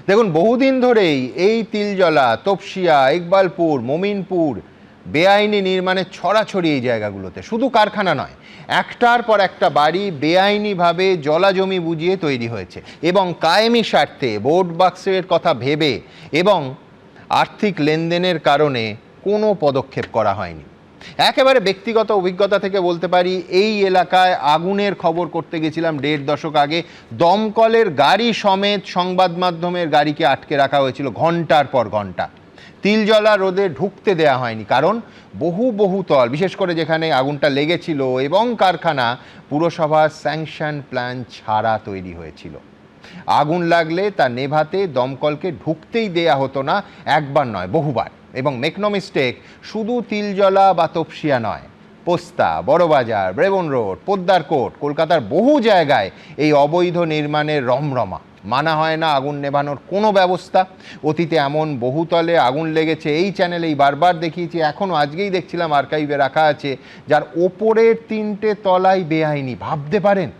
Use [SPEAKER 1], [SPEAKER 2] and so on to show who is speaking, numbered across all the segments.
[SPEAKER 1] দেখুন, বহুদিন ধরেই এই তিলজলা, তপসিয়া, ইকবালপুর, মমিনপুর বেআইনি নির্মাণের ছড়াছড়ি এই জায়গাগুলোতে। শুধু কারখানা নয়, একটার পর একটা বাড়ি বেআইনিভাবে জলাজমি বুঝিয়ে তৈরি হয়েছে এবং কায়েমি স্বার্থে ভোট বাক্সের কথা ভেবে এবং আর্থিক লেনদেনের কারণে কোনো পদক্ষেপ করা হয়নি। একেবারে ব্যক্তিগত অভিজ্ঞতা থেকে বলতে পারি, এই এলাকায় আগুনের খবর করতে গেছিলাম 1.5 দশক আগে। দমকলের গাড়ি সমেত সংবাদ মাধ্যমের গাড়িকে আটকে রাখা হয়েছিল ঘন্টার পর ঘন্টা। তিলজলা রোদে ঢুকতে দেয়া হয়নি, কারণ বহু তল, বিশেষ করে যেখানে আগুনটা লেগেছিল এবং কারখানা, পুরসভার স্যাংশন প্ল্যান ছাড়া তৈরি হয়েছিল। আগুন লাগলে তা নেভাতে দমকলকে ঢুকতেই দেয়া হতো না, একবার নয় বহুবার। এবং মেক নো মিস্টেক, শুধু তিলজলা বা তপসিয়া নয়, পোস্তা, বড়বাজার, ব্রেবন রোড, পোদ্দার কোট, কলকাতার বহু জায়গায় এই অবৈধ নির্মাণের রমরমা। মানা হয় না আগুন নেভানোর কোনো ব্যবস্থা। অতীতে এমন বহুতলে আগুন লেগেছে, এই চ্যানেলেই বারবার দেখিয়েছি, এখনও আজকেই দেখছিলাম আর্কাইভে রাখা আছে, যার ওপরের 3টে তলাই বেআইনি। ভাবতে পারেন?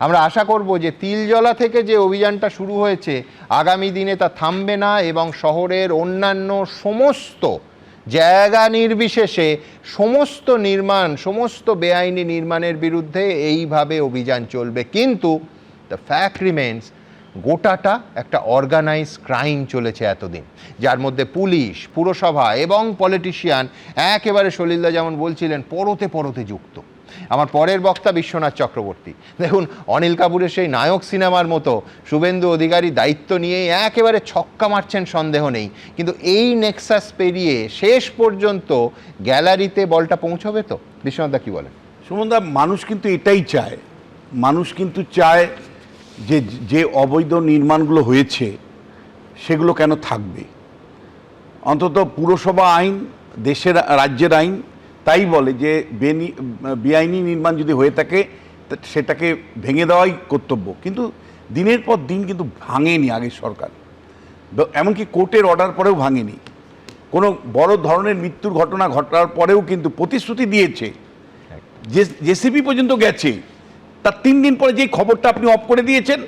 [SPEAKER 1] আমরা আশা করব যে তিলজলা থেকে যে অভিযানটা শুরু হয়েছে, আগামী দিনে তা থামবে না এবং শহরের অন্যান্য সমস্ত জায়গা নির্বিশেষে সমস্ত বেআইনি নির্মাণের বিরুদ্ধে এইভাবে অভিযান চলবে। কিন্তু দ্য ফ্যাক্ট রিমেন্স, গোটাটা একটা অর্গানাইজ ক্রাইম চলেছে এতদিন, যার মধ্যে পুলিশ, পুরসভা এবং পলিটিশিয়ান একেবারে সলিলদা যেমন বলছিলেন পরতে যুক্ত। আমার পরের বক্তা বিশ্বনাথ চক্রবর্তী। দেখুন, অনিল কাপুরের সেই নায়ক সিনেমার মতো শুভেন্দু অধিকারী দায়িত্ব নিয়ে একেবারে ছক্কা মারছেন, সন্দেহ নেই। কিন্তু এই নেক্সাস পেরিয়ে শেষ পর্যন্ত গ্যালারিতে বলটা পৌঁছবে তো? বিশ্বনাথদা কি বলেন?
[SPEAKER 2] সুমনদা, মানুষ কিন্তু এটাই চায়। মানুষ কিন্তু চায় যে অবৈধ নির্মাণগুলো হয়েছে সেগুলো কেন থাকবে। অন্তত পুরসভা আইন, রাজ্যের আইন তাই বলে যে বেআইনি নির্মাণ যদি হয়ে থাকে সেটাকে ভেঙে দেওয়াই কর্তব্য। কিন্তু দিনের পর দিন কিন্তু ভাঙেনি আগের সরকার, এমনকি কোর্টের অর্ডার পরেও ভাঙেনি। কোনো বড় ধরনের মৃত্যুর ঘটনা ঘটার পরেও কিন্তু প্রতিশ্রুতি দিয়েছে, জেসিবি পর্যন্ত গেছে। তার 3 দিন পরে যেই খবরটা আপনি অফ করে দিয়েছেন,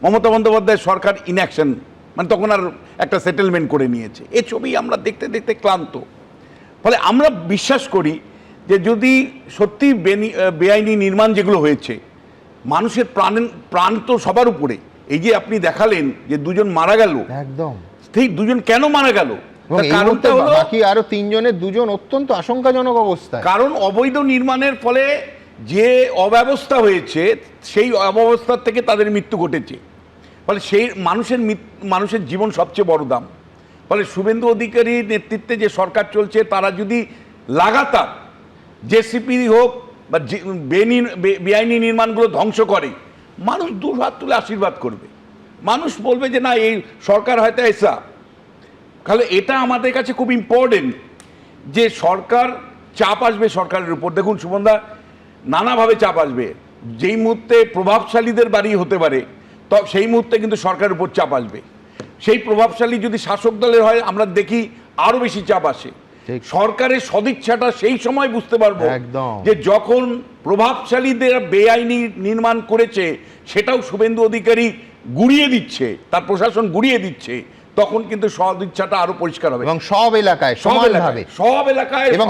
[SPEAKER 2] মমতা বন্দ্যোপাধ্যায় সরকার ইনঅ্যাকশন, মানে তখন আর একটা সেটেলমেন্ট করে নিয়েছে। এই ছবি আমরা দেখতে দেখতে ক্লান্ত। ফলে আমরা বিশ্বাস করি যে যদি সত্যি বেআইনি নির্মাণ যেগুলো হয়েছে, মানুষের প্রাণ তো সবার উপরে। এই যে আপনি দেখালেন যে 2জন মারা গেল, একদম ঠিক 2জন কেন মারা গেল?
[SPEAKER 1] কারণটা হলো বাকি আরো 3 জনের 2জন অত্যন্ত আশঙ্কাজনক অবস্থায়।
[SPEAKER 2] কারণ অবৈধ নির্মাণের ফলে যে অব্যবস্থা হয়েছে, সেই অব্যবস্থার থেকে তাদের মৃত্যু ঘটেছে। ফলে সেই মানুষের জীবন সবচেয়ে বড় দাম। ফলে শুভেন্দু অধিকারীর নেতৃত্বে যে সরকার চলছে, তারা যদি লাগাতার জেসিপি হোক বা বেআইনি নির্মাণগুলো ধ্বংস করে, মানুষ 2 হাত তুলে আশীর্বাদ করবে। মানুষ বলবে যে না, এই সরকার হয়তো এসা। তাহলে এটা আমাদের কাছে খুব ইম্পর্টেন্ট যে সরকার, চাপ আসবে সরকারের উপর। দেখুন সুমনদা, নানাভাবে চাপ আসবে। যেই মুহূর্তে প্রভাবশালীদের বাড়ি হতে পারে, তো সেই মুহূর্তে কিন্তু সরকারের উপর চাপ আসবে। সেই প্রভাবশালী যদি শাসক দলের হয়, আমরা দেখি আরো বেশি চাপ আসে। সরকারের সদিচ্ছাটা সেই সময় বুঝতে পারবো যে যখন প্রভাবশালীদের বেআইনি নির্মাণ করেছে, সেটাও শুভেন্দু অধিকারী গুড়িয়ে দিচ্ছে, তার প্রশাসন গুড়িয়ে দিচ্ছে, তখন কিন্তু সদিচ্ছাটা আরো পরিষ্কার হবে।
[SPEAKER 1] এবং সব এলাকায়
[SPEAKER 2] এবং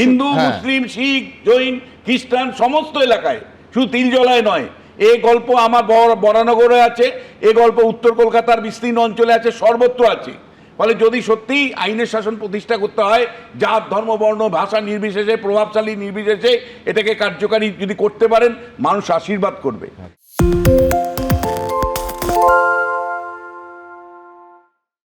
[SPEAKER 2] হিন্দু, মুসলিম, শিখ, জৈন, খ্রিস্টান সমস্ত এলাকায়, শুধু তিলজলায় নয়। এই গল্প আমার বরানগরে আছে, এই গল্প উত্তর কলকাতার বিস্তীর্ণ অঞ্চলে আছে, সর্বত্র আছে। ফলে যদি সত্যি আইনের শাসন প্রতিষ্ঠা করতে হয়, জাত, ধর্ম, বর্ণ, ভাষা নির্বিশেষে, প্রভাবশালী নির্বিশেষে এটাকে কার্যকারী যদি করতে পারেন, মানুষ আশীর্বাদ করবে।